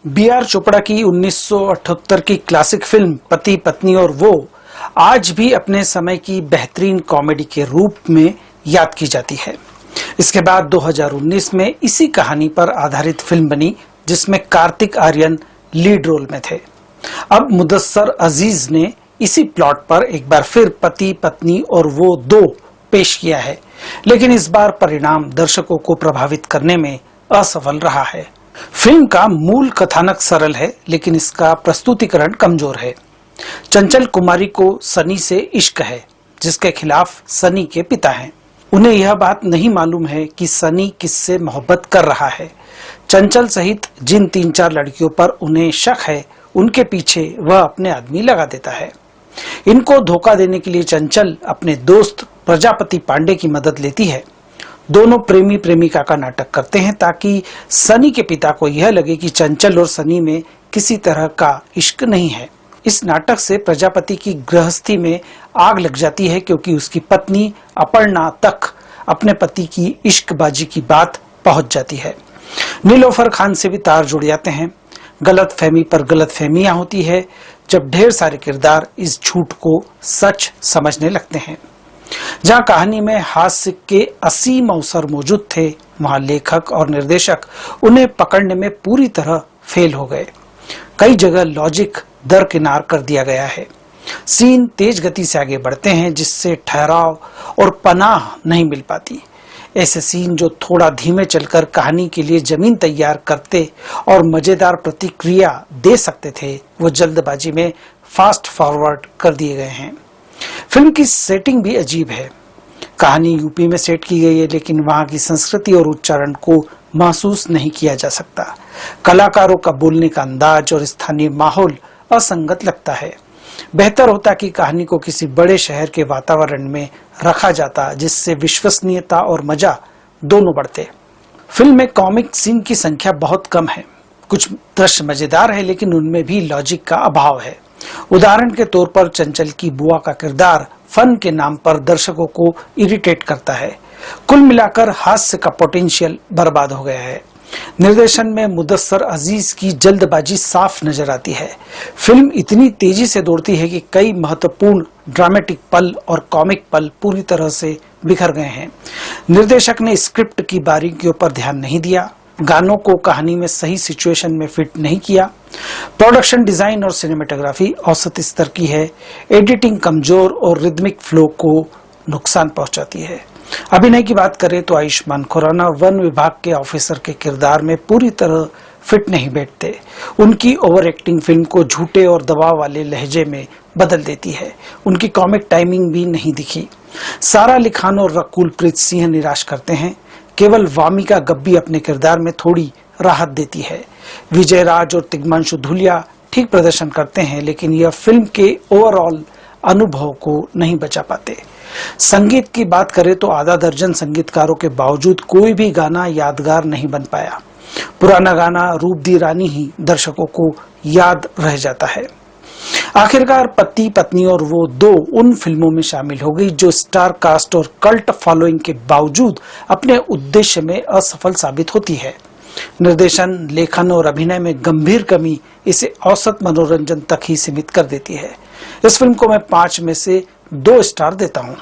B.R. Chopra की 1978 की classic film पति पत्नी और वो आज भी अपने समय की बेहतरीन कॉमेडी के रूप में याद की जाती है। इसके बाद 2019 में इसी कहानी पर आधारित फिल्म बनी जिसमें कार्तिक आर्यन लीड रोल में थे। अब मुदस्सर अजीज ने इसी प्लॉट पर एक बार फिर पति पत्नी और वो दो पेश किया है, लेकिन इस बार परिणाम दर्शकों को प्रभावित करने में असफल रहा है। फिल्म का मूल कथानक सरल है, लेकिन इसका प्रस्तुतिकरण कमजोर है। चंचल कुमारी को सनी से इश्क है, जिसके खिलाफ सनी के पिता हैं। उन्हें यह बात नहीं मालूम है कि सनी किससे मोहब्बत कर रहा है। चंचल सहित जिन 3-4 लड़कियों पर उन्हें शक है, उनके पीछे वह अपने आदमी लगा देता है। इनको धोखा देने के लिए चंचल अपने दोस्त प्रजापति पांडे की मदद लेती है। दोनों प्रेमी प्रेमिका का नाटक करते हैं ताकि सनी के पिता को यह लगे कि चंचल और सनी में किसी तरह का इश्क नहीं है। इस नाटक से प्रजापति की गृहस्थी में आग लग जाती है, क्योंकि उसकी पत्नी अपर्णा तक अपने पति की इश्कबाजी की बात पहुंच जाती है। नीलोफर खान से भी तार जुड़ जाते हैं। गलत फहमी पर गलत फहमियां होती है जब ढेर सारे किरदार इस झूठ को सच समझने लगते हैं। जहां कहानी में हास्य के असीम अवसर मौजूद थे, वहां लेखक और निर्देशक उन्हें पकड़ने में पूरी तरह फेल हो गए। कई जगह लॉजिक दरकिनार कर दिया गया है। सीन तेज गति से आगे बढ़ते हैं, जिससे ठहराव और पनाह नहीं मिल पाती। ऐसे सीन जो थोड़ा धीमे चलकर कहानी के लिए जमीन तैयार करते और मजेदार प्रतिक्रिया दे सकते थे, वो जल्दबाजी में फास्ट फॉरवर्ड कर दिए गए हैं। फिल्म की सेटिंग भी अजीब है। कहानी यूपी में सेट की गई है, लेकिन वहां की संस्कृति और उच्चारण को महसूस नहीं किया जा सकता। कलाकारों का बोलने का अंदाज और स्थानीय माहौल असंगत लगता है। बेहतर होता कि कहानी को किसी बड़े शहर के वातावरण में रखा जाता, जिससे विश्वसनीयता और मजा दोनों बढ़ते। फिल्म में कॉमिक सीन की संख्या बहुत कम है। कुछ दृश्य मजेदार है, लेकिन उनमें भी लॉजिक का अभाव है। उदाहरण के तौर पर चंचल की बुआ का किरदार फन के नाम पर दर्शकों को इरिटेट करता है। कुल मिलाकर हास्य का पोटेंशियल बर्बाद हो गया है। निर्देशन में मुदस्सर अजीज की जल्दबाजी साफ नजर आती है। फिल्म इतनी तेजी से दौड़ती है कि कई महत्वपूर्ण ड्रामेटिक पल और कॉमिक पल पूरी तरह से बिखर गए हैं। निर्देशक ने स्क्रिप्ट की बारीकियों पर ध्यान नहीं दिया, गानों को कहानी में सही सिचुएशन में फिट नहीं किया। प्रोडक्शन डिजाइन और सिनेमेटोग्राफी औसत स्तर की है। एडिटिंग कमजोर और रिदमिक फ्लो को नुकसान पहुंचाती है। अभिनय की बात करें तो आयुष्मान खुराना वन विभाग के ऑफिसर के किरदार में पूरी तरह फिट नहीं बैठते। उनकी ओवर एक्टिंग फिल्म को झूठे और दबाव वाले लहजे में बदल देती है। उनकी कॉमिक टाइमिंग भी नहीं दिखी। सारा अली खान और रकुल प्रीत सिंह निराश करते हैं। केवल वामिका गब्बी अपने किरदार में थोड़ी राहत देती है। विजय राज और तिग्मांशु धूलिया ठीक प्रदर्शन करते हैं, लेकिन यह फिल्म के ओवरऑल अनुभव को नहीं बचा पाते। संगीत की बात करें तो आधा दर्जन संगीतकारों के बावजूद कोई भी गाना यादगार नहीं बन पाया। पुराना गाना रूप दी रानी ही दर्शकों को याद रह जाता है। आखिरकार पति पत्नी और वो दो उन फिल्मों में शामिल हो गई जो स्टार कास्ट और कल्ट फॉलोइंग के बावजूद अपने उद्देश्य में असफल साबित होती है। निर्देशन, लेखन और अभिनय में गंभीर कमी इसे औसत मनोरंजन तक ही सीमित कर देती है। इस फिल्म को मैं 5 में से 2 स्टार देता हूं।